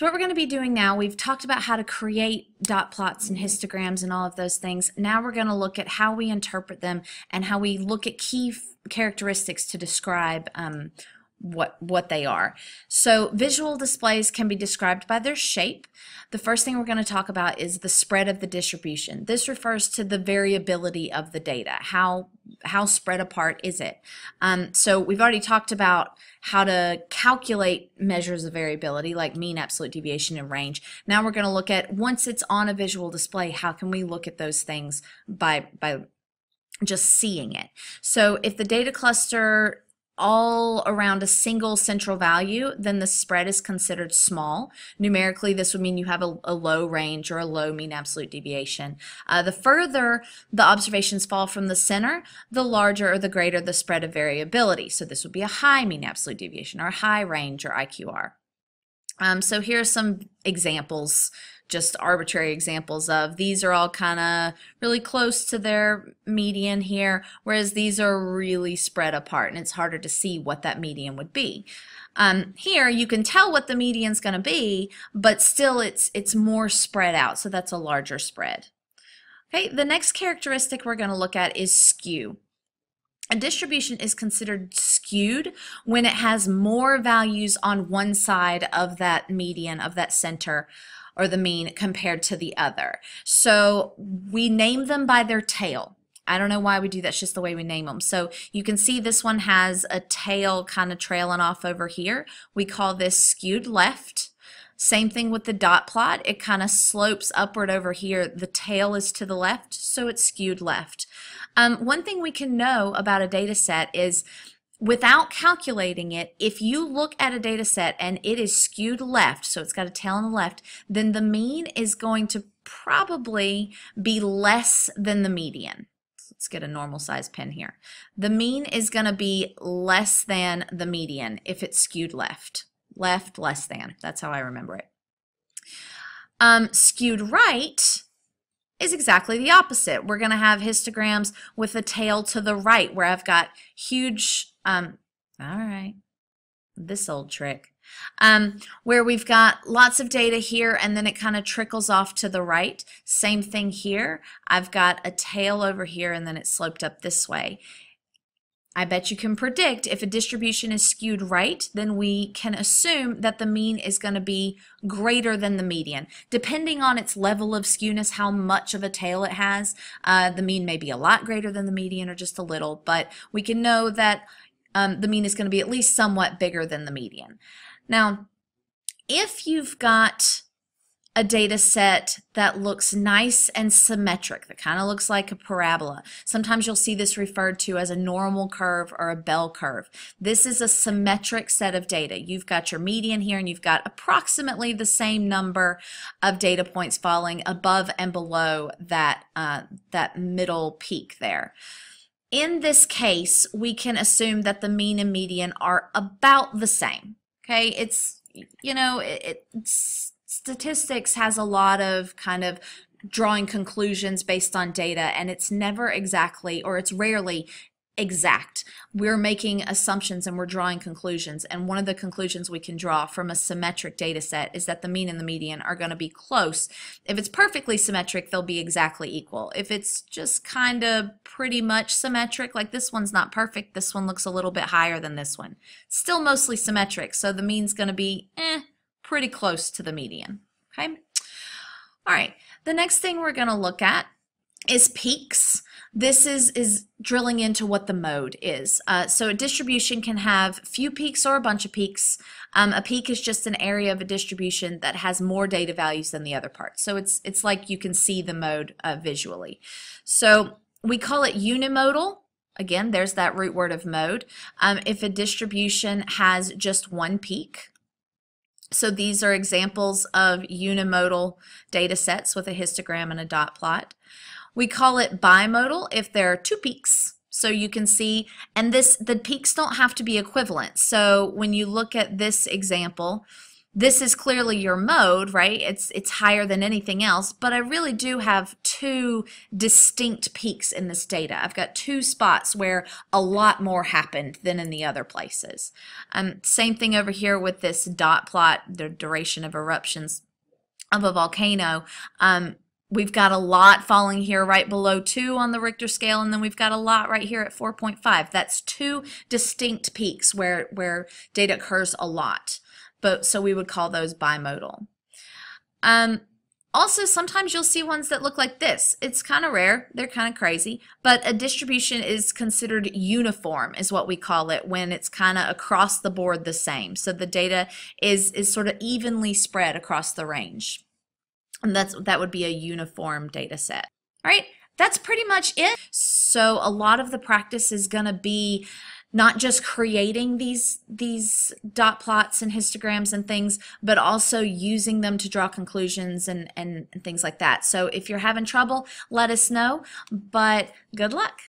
So what we're going to be doing now, we've talked about how to create dot plots and histograms and all of those things. Now we're going to look at how we interpret them and how we look at key characteristics to describe what they are. So visual displays can be described by their shape. The first thing we're going to talk about is the spread of the distribution. This refers to the variability of the data. How spread apart is it? So we've already talked about how to calculate measures of variability like mean, absolute deviation, and range. Now we're going to look at, once it's on a visual display, how can we look at those things by just seeing it. So if the data cluster all around a single central value, then the spread is considered small. Numerically, this would mean you have a low range or a low mean absolute deviation. The further the observations fall from the center, the larger or the greater the spread of variability. So this would be a high mean absolute deviation or a high range or IQR. So here are some examples, just arbitrary examples of, these are all kind of really close to their median here, whereas these are really spread apart and it's harder to see what that median would be. Here you can tell what the median's going to be, but still it's more spread out, so that's a larger spread. Okay, the next characteristic we're going to look at is skew. A distribution is considered skewed when it has more values on one side of that median, of that center, or the mean, compared to the other. So we name them by their tail. I don't know why we do that, it's just the way we name them. So you can see this one has a tail kind of trailing off over here. We call this skewed left. Same thing with the dot plot. It kind of slopes upward over here. The tail is to the left, so it's skewed left. One thing we can know about a data set is, without calculating it, if you look at a data set and it is skewed left, so it's got a tail on the left, then the mean is going to probably be less than the median. Let's get a normal size pen here. The mean is going to be less than the median if it's skewed left. Left, less than. That's how I remember it. Skewed right is exactly the opposite. We're going to have histograms with a tail to the right, where I've got huge, all right, this old trick, where we've got lots of data here and then it kind of trickles off to the right. Same thing here. I've got a tail over here and then it's sloped up this way. I bet you can predict if a distribution is skewed right, then we can assume that the mean is going to be greater than the median. Depending on its level of skewness, how much of a tail it has, the mean may be a lot greater than the median or just a little, but we can know that the mean is going to be at least somewhat bigger than the median. Now, if you've got a data set that looks nice and symmetric, that kind of looks like a parabola. Sometimes you'll see this referred to as a normal curve or a bell curve. This is a symmetric set of data. You've got your median here and you've got approximately the same number of data points falling above and below that, that middle peak there. In this case, we can assume that the mean and median are about the same. Okay, it's, you know, statistics has a lot of kind of drawing conclusions based on data, and it's never exactly, or it's rarely exact. We're making assumptions and we're drawing conclusions, and one of the conclusions we can draw from a symmetric data set is that the mean and the median are going to be close. If it's perfectly symmetric, they'll be exactly equal. If it's just kind of pretty much symmetric, like this one's not perfect, this one looks a little bit higher than this one, still mostly symmetric, so the mean's going to be pretty close to the median. Okay. All right. The next thing we're going to look at is peaks. This is drilling into what the mode is. So a distribution can have few peaks or a bunch of peaks. A peak is just an area of a distribution that has more data values than the other parts. So it's like you can see the mode visually. So we call it unimodal. Again, there's that root word of mode. If a distribution has just one peak. So these are examples of unimodal data sets with a histogram and a dot plot. We call it bimodal if there are two peaks. So you can see, and the peaks don't have to be equivalent. So when you look at this example, this is clearly your mode, right? It's higher than anything else, but I really do have two distinct peaks in this data. I've got two spots where a lot more happened than in the other places. Same thing over here with this dot plot, the duration of eruptions of a volcano. We've got a lot falling here right below 2 on the Richter scale, and then we've got a lot right here at 4.5. That's two distinct peaks where data occurs a lot. So we would call those bimodal. Also, sometimes you'll see ones that look like this. It's kind of rare. They're kind of crazy. But a distribution is considered uniform, is what we call it, when it's kind of across the board the same. So the data is sort of evenly spread across the range. And that would be a uniform data set. All right, that's pretty much it. So a lot of the practice is going to be not just creating these dot plots and histograms and things, but also using them to draw conclusions and things like that. So if you're having trouble, let us know, but good luck.